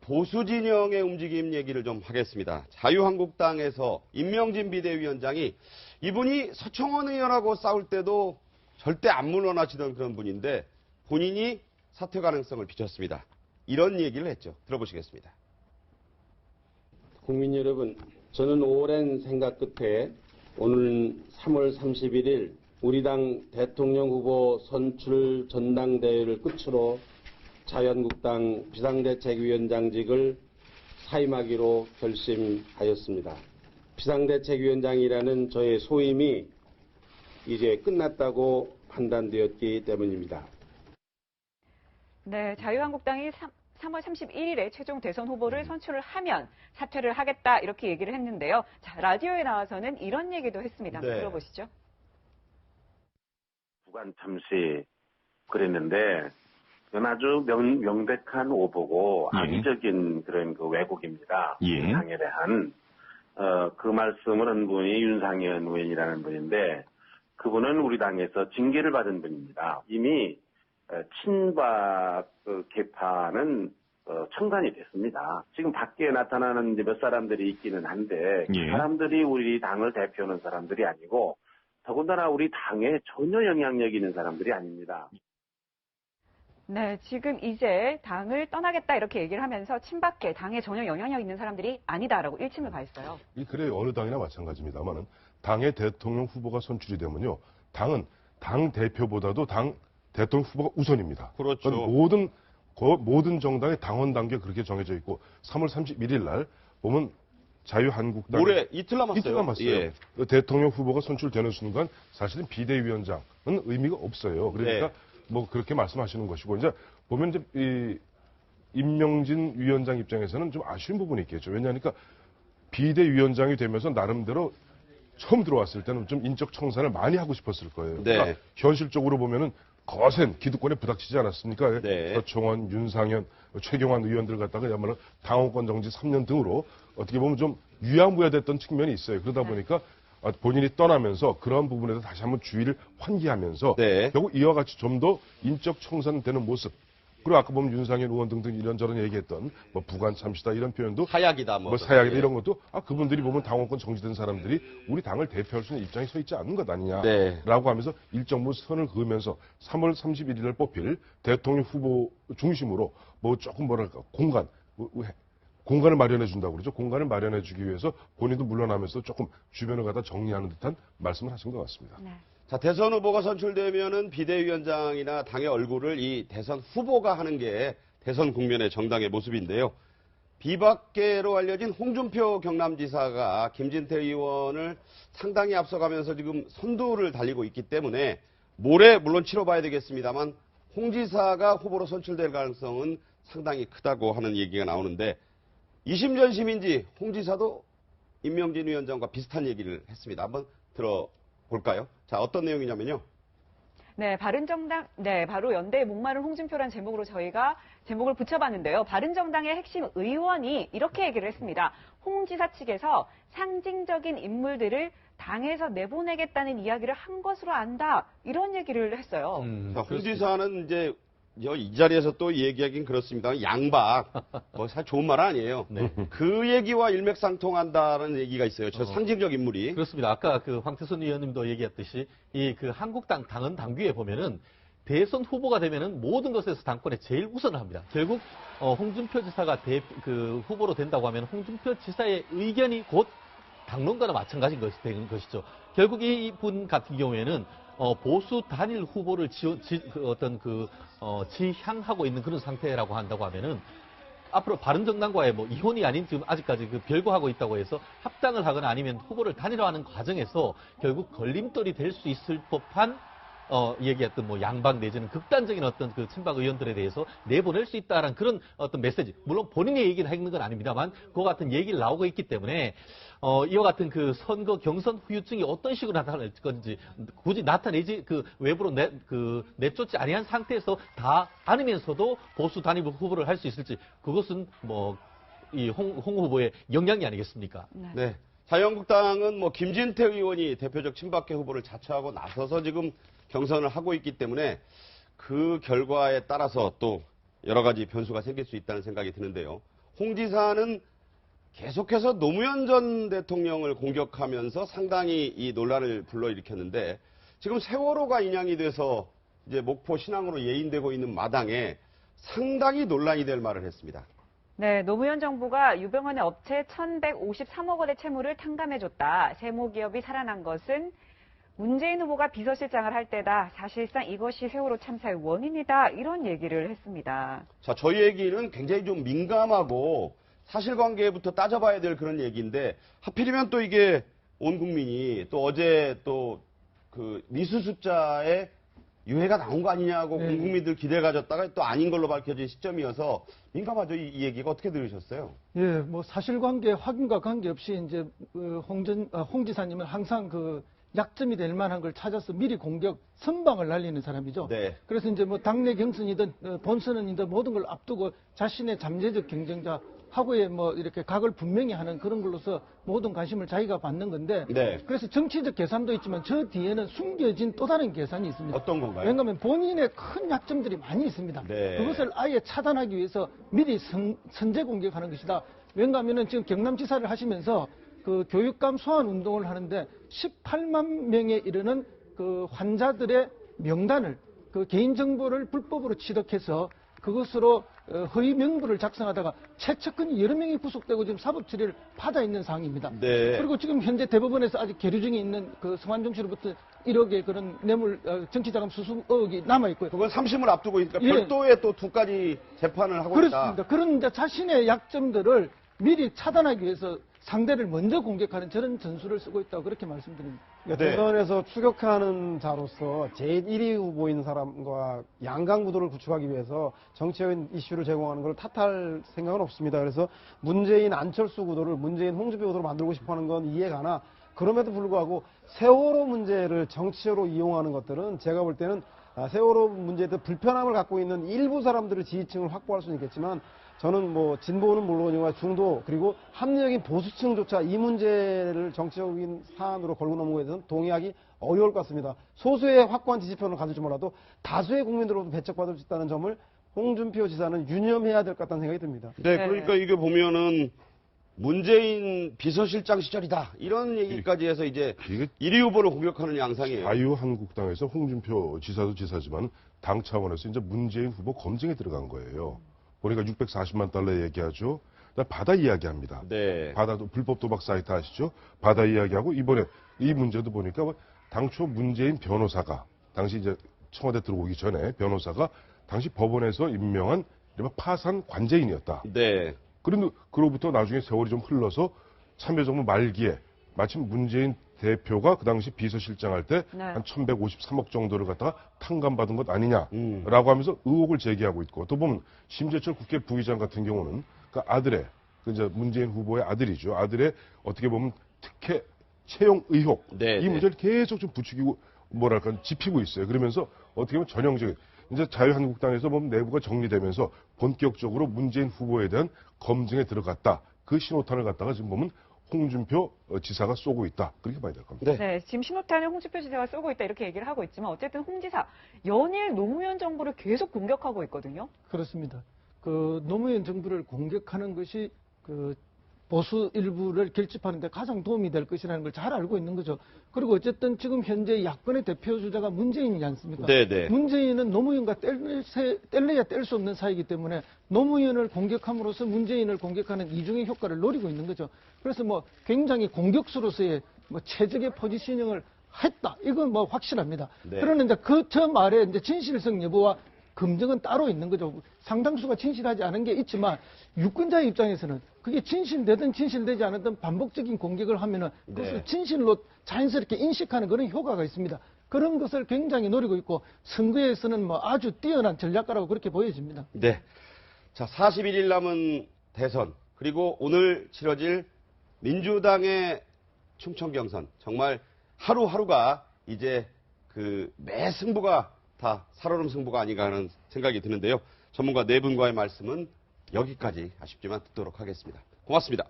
보수 진영의 움직임 얘기를 좀 하겠습니다. 자유한국당에서 임명진 비대위원장이 이분이 서청원 의원하고 싸울 때도 절대 안 물러나시던 그런 분인데 본인이 사퇴 가능성을 비췄습니다. 이런 얘기를 했죠. 들어보시겠습니다. 국민 여러분, 저는 오랜 생각 끝에 오늘 3월 31일 우리 당 대통령 후보 선출 전당대회를 끝으로 자유한국당 비상대책위원장직을 사임하기로 결심하였습니다. 비상대책위원장이라는 저의 소임이 이제 끝났다고 판단되었기 때문입니다. 네, 자유한국당이 3월 31일에 최종 대선 후보를 선출을 하면 사퇴를 하겠다 이렇게 얘기를 했는데요. 자, 라디오에 나와서는 이런 얘기도 했습니다. 한번 들어보시죠. 부관 참시 그랬는데 이건 아주 명백한 오보고 악의적인 그런 그 왜곡입니다. 당에 대한 그 말씀을 한 분이 윤상현 의원이라는 분인데 그분은 우리 당에서 징계를 받은 분입니다. 이미 친박 개파는 청산이 됐습니다. 지금 밖에 나타나는 이제 몇 사람들이 있기는 한데 그 사람들이 우리 당을 대표하는 사람들이 아니고 더군다나 우리 당에 전혀 영향력 있는 사람들이 아닙니다. 네, 지금 이제 당을 떠나겠다 이렇게 얘기를 하면서 친박계, 당에 전혀 영향력 있는 사람들이 아니다라고 일침을 가했어요. 그래 어느 당이나 마찬가지입니다만은 당의 대통령 후보가 선출이 되면요, 당은 당 대표보다도 당 대통령 후보가 우선입니다. 그렇죠. 모든 정당의 당원 단계 그렇게 정해져 있고 3월 31일 날 보면 자유한국당 올해 이틀 남았어요. 이틀 남았어요. 예. 대통령 후보가 선출되는 순간 사실은 비대위원장은 의미가 없어요. 그러니까 뭐 그렇게 말씀하시는 것이고 이제 보면 이제 이 임명진 위원장 입장에서는 좀 아쉬운 부분이 있겠죠. 왜냐하니까 비대위원장이 되면서 나름대로 처음 들어왔을 때는 좀 인적 청산을 많이 하고 싶었을 거예요. 그러니까 현실적으로 보면은 거센 기득권에 부닥치지 않았습니까? 서청원, 윤상현, 최경환 의원들 갖다가 야말로 당원권 정지 3년 등으로 어떻게 보면 좀 유야무야됐던 측면이 있어요. 그러다 보니까 본인이 떠나면서 그러한 부분에서 다시 한번 주의를 환기하면서 결국 이와 같이 좀 더 인적 청산되는 모습. 그리고 아까 보면 윤상현 의원 등등 이런저런 얘기했던 뭐 부관 참시다 이런 표현도 사약이다 뭐 사약이다 이런 것도 그분들이 보면 당원권 정지된 사람들이 우리 당을 대표할 수 있는 입장에 서 있지 않는 것 아니냐라고 하면서 일정 뭐 선을 그으면서 3월 31일 날 뽑힐 대통령 후보 중심으로 뭐 조금 뭐랄까 공간을 마련해 준다고 그러죠. 공간을 마련해 주기 위해서 본인도 물러나면서 조금 주변을 갖다 정리하는 듯한 말씀을 하신 것 같습니다. 자, 대선 후보가 선출되면은 비대위원장이나 당의 얼굴을 이 대선 후보가 하는 게 대선 국면의 정당의 모습인데요. 비박계로 알려진 홍준표 경남지사가 김진태 의원을 상당히 앞서가면서 지금 선두를 달리고 있기 때문에 모레 물론 치러봐야 되겠습니다만 홍 지사가 후보로 선출될 가능성은 상당히 크다고 하는 얘기가 나오는데 이심전심인지 홍 지사도 임명진 위원장과 비슷한 얘기를 했습니다. 한번 들어볼까요? 자, 어떤 내용이냐면요. 네, 바른정당, 바로 연대의 목마른 홍준표란 제목으로 저희가 제목을 붙여봤는데요. 바른정당의 핵심 의원이 이렇게 얘기를 했습니다. 홍 지사 측에서 상징적인 인물들을 당에서 내보내겠다는 이야기를 한 것으로 안다. 이런 얘기를 했어요. 홍 지사는 이제 이 자리에서 또 얘기하긴 그렇습니다. 양박, 뭐 사실 좋은 말 아니에요. 그 얘기와 일맥상통한다는 얘기가 있어요. 저 상징적 인물이. 그렇습니다. 아까 그 황태순 의원님도 얘기했듯이 이 그 한국당 당헌 당규에 보면은 대선 후보가 되면은 모든 것에서 당권에 제일 우선을 합니다. 결국 홍준표 지사가 후보로 된다고 하면 홍준표 지사의 의견이 곧 당론과는 마찬가지인 것이 되는 것이죠. 결국 이분 같은 경우에는 보수 단일 후보를 지향하고 있는 그런 상태라고 한다고 하면은 앞으로 바른정당과의 뭐 이혼이 아닌 지금 아직까지 별거하고 있다고 해서 합당을 하거나 아니면 후보를 단일화하는 과정에서 결국 걸림돌이 될 수 있을 법한 얘기했던 뭐 양박 내지는 극단적인 어떤 그 친박 의원들에 대해서 내보낼 수 있다라는 그런 어떤 메시지. 물론 본인이 얘기를 하는 건 아닙니다만 그와 같은 얘기를 나오고 있기 때문에 이와 같은 그 선거 경선 후유증이 어떤 식으로 나타날 건지 굳이 나타내지 그 외부로 내쫓지 아니한 상태에서 다 안으면서도 보수 단일 후보를 할 수 있을지 그것은 뭐 이 홍 후보의 역량이 아니겠습니까? 네. 자유한국당은 뭐 김진태 의원이 대표적 친박계 후보를 자처하고 나서서 지금 경선을 하고 있기 때문에 그 결과에 따라서 또 여러 가지 변수가 생길 수 있다는 생각이 드는데요. 홍 지사는 계속해서 노무현 전 대통령을 공격하면서 상당히 이 논란을 불러일으켰는데 지금 세월호가 인양이 돼서 이제 목포 신항으로 예인되고 있는 마당에 상당히 논란이 될 말을 했습니다. 네, 노무현 정부가 유병헌의 업체 1,153억 원의 채무를 탕감해줬다. 세모기업이 살아난 것은 문재인 후보가 비서실장을 할 때다. 사실상 이것이 세월호 참사의 원인이다. 이런 얘기를 했습니다. 자, 저희 얘기는 굉장히 좀 민감하고 사실관계부터 따져봐야 될 그런 얘기인데 하필이면 또 이게 온 국민이 또 어제 또 그 미수 숫자에 유해가 나온 거 아니냐고 네. 온 국민들 기대를 가졌다가 또 아닌 걸로 밝혀진 시점이어서 민감하죠. 이 얘기가 어떻게 들으셨어요? 예, 뭐 사실관계 확인과 관계없이 이제 홍 지사님은 항상 그 약점이 될 만한 걸 찾아서 미리 공격 선방을 날리는 사람이죠. 네. 그래서 이제 뭐 당내 경선이든 본선이든 모든 걸 앞두고 자신의 잠재적 경쟁자 하고의 뭐 이렇게 각을 분명히 하는 그런 걸로서 모든 관심을 자기가 받는 건데 네. 그래서 정치적 계산도 있지만 저 뒤에는 숨겨진 또 다른 계산이 있습니다. 어떤 건가요? 왜냐하면 본인의 큰 약점들이 많이 있습니다. 네. 그것을 아예 차단하기 위해서 미리 선제 공격하는 것이다. 왜냐하면 지금 경남지사를 하시면서 그 교육감 소환 운동을 하는데 18만 명에 이르는 그 환자들의 명단을 그 개인정보를 불법으로 취득해서 그것으로 허위 명부를 작성하다가 최측근이 여러 명이 구속되고 지금 사법 처리를 받아 있는 상황입니다. 네. 그리고 지금 현재 대법원에서 아직 계류 중에 있는 그 성완종 씨로부터 1억의 그런 뇌물 정치자금 수수 의혹이 남아 있고요. 그건 3심을 앞두고 있으니까 예. 별도의 또 두 가지 재판을 하고 그렇습니다. 있다. 그런 이제 자신의 약점들을 미리 차단하기 위해서 상대를 먼저 공격하는 저런 전술을 쓰고 있다고 그렇게 말씀드립니다. 네. 대선에서 추격하는 자로서 제1위 후보인 사람과 양강 구도를 구축하기 위해서 정치적인 이슈를 제공하는 걸 탓할 생각은 없습니다. 그래서 문재인 안철수 구도를 문재인 홍준표 구도로 만들고 싶어하는 건 이해가나 그럼에도 불구하고 세월호 문제를 정치적으로 이용하는 것들은 제가 볼 때는 세월호 문제에 대해 불편함을 갖고 있는 일부 사람들의 지지층을 확보할 수는 있겠지만 저는 뭐 진보는 물론이고 중도 그리고 합리적인 보수층조차 이 문제를 정치적인 사안으로 걸고 넘는 것에 대해서는 동의하기 어려울 것 같습니다. 소수의 확고한 지지표는 가질지 몰라도 다수의 국민들로부터 배척받을 수 있다는 점을 홍준표 지사는 유념해야 될 것 같다는 생각이 듭니다. 네, 그러니까 이게 보면은 문재인 비서실장 시절이다. 이런 얘기까지 해서 이제 이게 1위 후보를 공격하는 양상이에요. 자유한국당에서 홍준표 지사도 지사지만 당 차원에서 이제 문재인 후보 검증에 들어간 거예요. 보니까 640만 달러 얘기하죠. 바다 이야기합니다. 네. 바다도 불법 도박 사이트 아시죠? 바다 이야기하고 이번에 이 문제도 보니까 당초 문재인 변호사가 당시 이제 청와대 들어오기 전에 변호사가 당시 법원에서 임명한 이른바 파산 관제인이었다. 네. 그런데 그로부터 나중에 세월이 좀 흘러서 참여정부 말기에 마침 문재인 대표가 그 당시 비서실장 할 때 한 1,153억 정도를 갖다가 탕감받은 것 아니냐라고 하면서 의혹을 제기하고 있고 또 보면 심재철 국회 부의장 같은 경우는 그 아들의 그 이제 문재인 후보의 아들이죠. 아들의 어떻게 보면 특혜 채용 의혹 네, 이 문제를 계속 좀 부추기고 뭐랄까 짚히고 있어요. 그러면서 어떻게 보면 전형적인 이제 자유한국당에서 보면 내부가 정리되면서 본격적으로 문재인 후보에 대한 검증에 들어갔다. 그 신호탄을 갖다가 지금 보면 홍준표 지사가 쏘고 있다. 그렇게 봐야 될 겁니다. 네, 지금 신호탄을 홍준표 지사가 쏘고 있다 이렇게 얘기를 하고 있지만 어쨌든 홍 지사 연일 노무현 정부를 계속 공격하고 있거든요. 그렇습니다. 그 노무현 정부를 공격하는 것이 그 보수 일부를 결집하는 데 가장 도움이 될 것이라는 걸 잘 알고 있는 거죠. 그리고 어쨌든 지금 현재 야권의 대표 주자가 문재인이지 않습니까? 네네. 문재인은 노무현과 뗄래야 뗄 수 없는 사이이기 때문에 노무현을 공격함으로써 문재인을 공격하는 이중의 효과를 노리고 있는 거죠. 그래서 뭐 굉장히 공격수로서의 뭐 최적의 포지셔닝을 했다. 이건 뭐 확실합니다. 네. 그러는 이제 저 말에 이제 진실성 여부와 검증은 따로 있는 거죠. 상당수가 진실하지 않은 게 있지만 유권자의 입장에서는 그게 진실되든 진실되지 않았든 반복적인 공격을 하면은 그것을 진실로 자연스럽게 인식하는 그런 효과가 있습니다. 그런 것을 굉장히 노리고 있고 선거에서는 뭐 아주 뛰어난 전략가라고 그렇게 보여집니다. 네. 자, 41일 남은 대선 그리고 오늘 치러질 민주당의 충청 경선 정말 하루하루가 이제 그 매 승부가 다 살얼음 승부가 아닌가 하는 생각이 드는데요. 전문가 네 분과의 말씀은 여기까지 아쉽지만 듣도록 하겠습니다. 고맙습니다.